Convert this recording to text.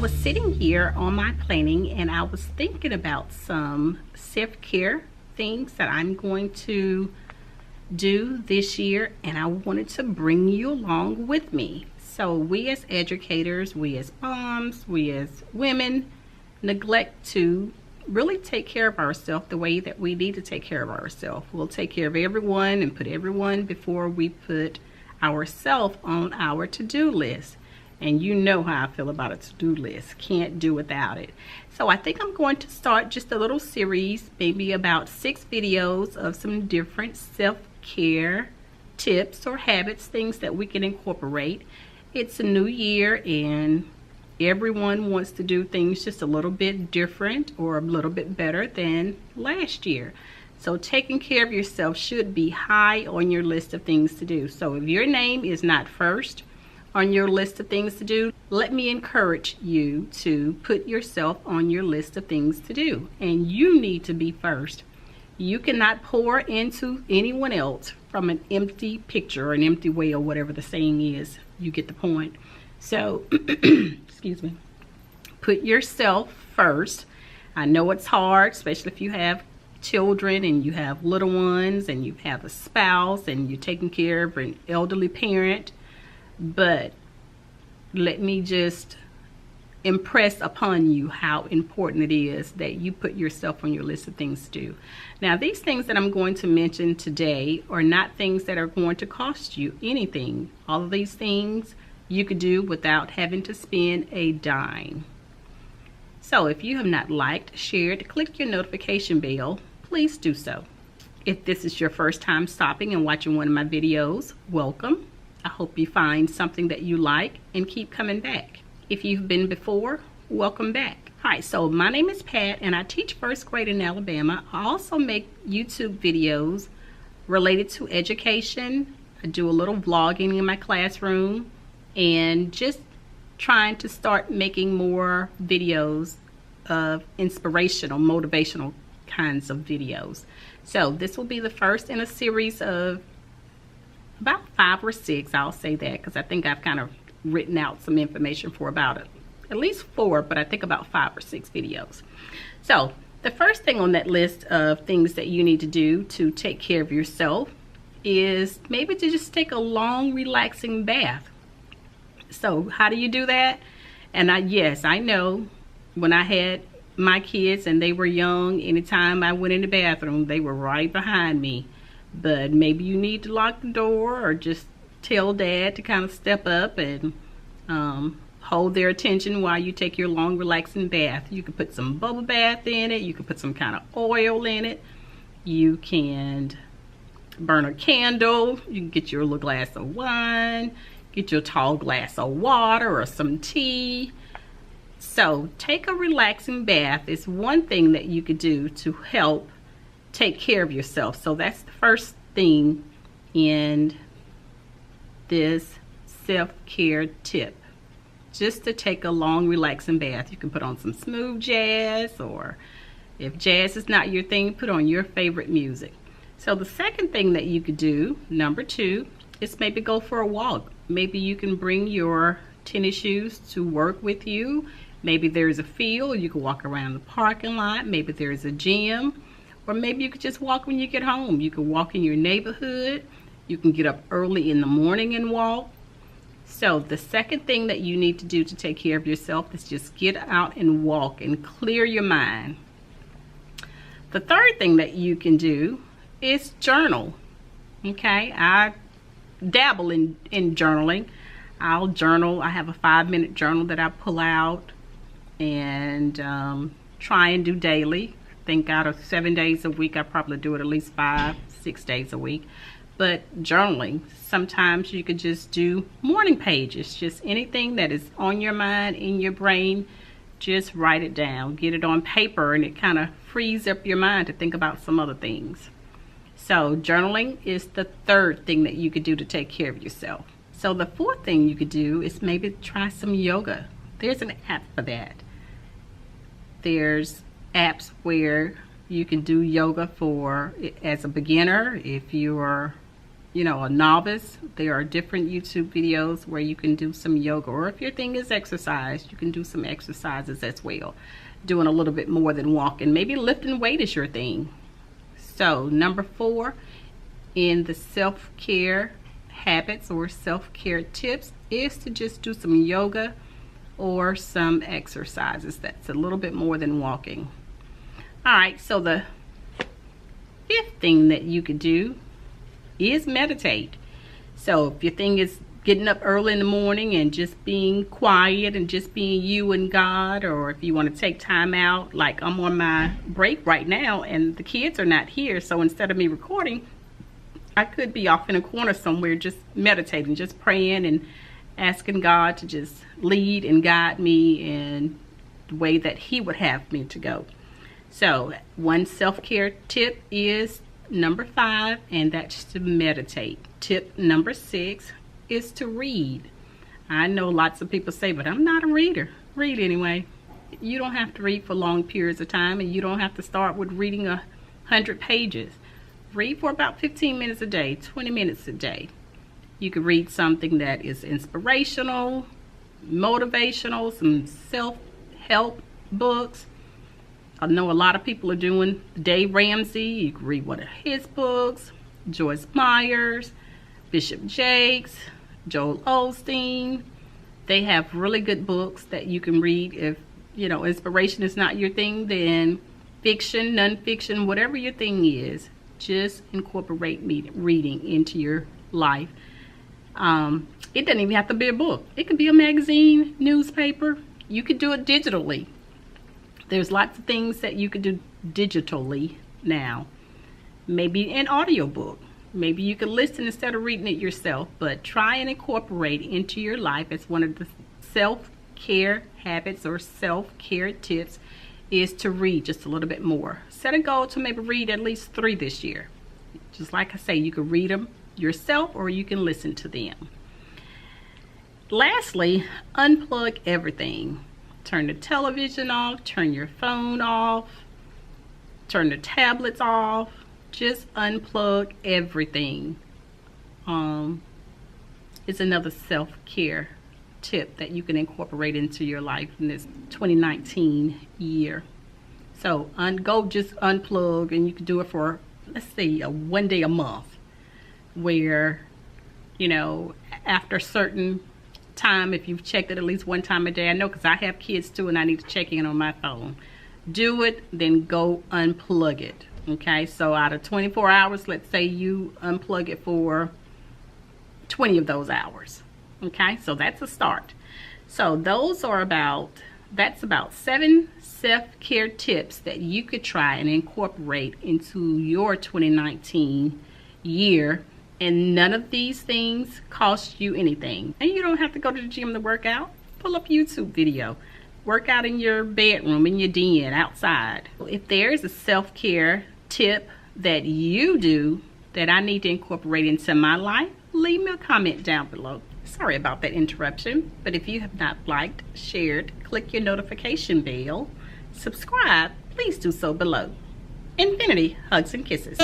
was sitting here on my planning and I was thinking about some self-care things that I'm going to do this year, and I wanted to bring you along with me. So we as educators, we as moms, we as women neglect to really take care of ourselves the way that we need to take care of ourselves. We'll take care of everyone and put everyone before we put ourselves on our to-do list. And you know how I feel about a to-do list. Can't do without it. So I think I'm going to start just a little series, maybe about 6 videos of some different self-care tips or habits, things that we can incorporate. It's a new year and everyone wants to do things just a little bit different or a little bit better than last year. So taking care of yourself should be high on your list of things to do. So if your name is not first on your list of things to do, let me encourage you to put yourself on your list of things to do. And you need to be first. You cannot pour into anyone else from an empty pitcher or an empty well, whatever the saying is. You get the point. So, excuse me, put yourself first. I know it's hard, especially if you have children and you have little ones and you have a spouse and you're taking care of an elderly parent. But let me just impress upon you how important it is that you put yourself on your list of things to do. Now, these things that I'm going to mention today are not things that are going to cost you anything. All of these things you could do without having to spend a dime. So if you have not liked, shared, click your notification bell, please do so. If this is your first time stopping and watching one of my videos, welcome. I hope you find something that you like and keep coming back. If you've been before, welcome back. All right, so my name is Pat and I teach first grade in Alabama. I also make YouTube videos related to education. I do a little vlogging in my classroom and just trying to start making more videos of inspirational, motivational kinds of videos. So this will be the first in a series of about 5 or 6, I'll say that, because I think I've kind of written out some information for about at least 4, but I think about 5 or 6 videos. So the first thing on that list of things that you need to do to take care of yourself is maybe to just take a long, relaxing bath. So how do you do that? And yes, I know when I had my kids and they were young, anytime I went in the bathroom, they were right behind me. But maybe you need to lock the door or just tell dad to kind of step up and hold their attention while you take your long relaxing bath. You can put some bubble bath in it. You can put some kind of oil in it. You can burn a candle. You can get your little glass of wine. Get your tall glass of water or some tea. So take a relaxing bath is one thing that you could do to help take care of yourself. So that's the first thing in this self-care tip. Just to take a long relaxing bath. You can put on some smooth jazz, or if jazz is not your thing, put on your favorite music. So the second thing that you could do, number 2, is maybe go for a walk. Maybe you can bring your tennis shoes to work with you. Maybe there's a field, you can walk around the parking lot. Maybe there's a gym. Or maybe you could just walk when you get home. You can walk in your neighborhood. You can get up early in the morning and walk. So the second thing that you need to do to take care of yourself is just get out and walk and clear your mind. The third thing that you can do is journal. Okay, I dabble in journaling. I'll journal. I have a 5-minute journal that I pull out and try and do daily. I think out of 7 days a week, I probably do it at least 5-6 days a week. But journaling, sometimes you could just do morning pages, just anything that is on your mind, in your brain, just write it down, get it on paper, and it kind of frees up your mind to think about some other things. So journaling is the third thing that you could do to take care of yourself. So the fourth thing you could do is maybe try some yoga. There's an app for that. There's apps where you can do yoga for as a beginner. If you're you know, a novice, there are different YouTube videos where you can do some yoga, or if your thing is exercise, you can do some exercises as well, doing a little bit more than walking. Maybe lifting weight is your thing. So number 4 in the self-care habits or self-care tips is to just do some yoga or some exercises. That's a little bit more than walking. All right, so the 5th thing that you could do is meditate. So if your thing is getting up early in the morning and just being quiet and just being you and God, or if you want to take time out, like I'm on my break right now and the kids are not here, so instead of me recording, I could be off in a corner somewhere just meditating, just praying and asking God to just lead and guide me in the way that He would have me to go. So one self-care tip is number 5, and that's to meditate. Tip number 6 is to read. I know lots of people say, but I'm not a reader. Read anyway. You don't have to read for long periods of time, and you don't have to start with reading 100 pages. Read for about 15 minutes a day, 20 minutes a day. You can read something that is inspirational, motivational, some self-help books. I know a lot of people are doing Dave Ramsey. You can read one of his books, Joyce Myers, Bishop Jakes, Joel Osteen. They have really good books that you can read. If, you know, inspiration is not your thing, then fiction, nonfiction, whatever your thing is, just incorporate reading into your life. It doesn't even have to be a book. It could be a magazine, newspaper. You could do it digitally. There's lots of things that you could do digitally now. Maybe an audiobook. Maybe you could listen instead of reading it yourself, but try and incorporate into your life as one of the self-care habits or self-care tips is to read just a little bit more. Set a goal to maybe read at least 3 this year. Just like I say, you can read them yourself or you can listen to them. Lastly, unplug everything. Turn the television off, turn your phone off, turn the tablets off. Just unplug everything. It's another self-care tip that you can incorporate into your life in this 2019 year. So go just unplug, and you can do it for, let's say, 1 day a month, where, you know, after a certain time, if you've checked it at least 1 time a day, I know because I have kids too and I need to check in on my phone. Do it, then go unplug it. Okay, so out of 24 hours, let's say you unplug it for 20 of those hours. Okay, so that's a start. So those are that's about 7 self-care tips that you could try and incorporate into your 2019 year. And none of these things cost you anything. And you don't have to go to the gym to work out. Pull up a YouTube video. Work out in your bedroom, in your den, outside. If there's a self-care tip that you do that I need to incorporate into my life, leave me a comment down below. Sorry about that interruption, but if you have not liked, shared, click your notification bell, subscribe, please do so below. Infinity hugs and kisses.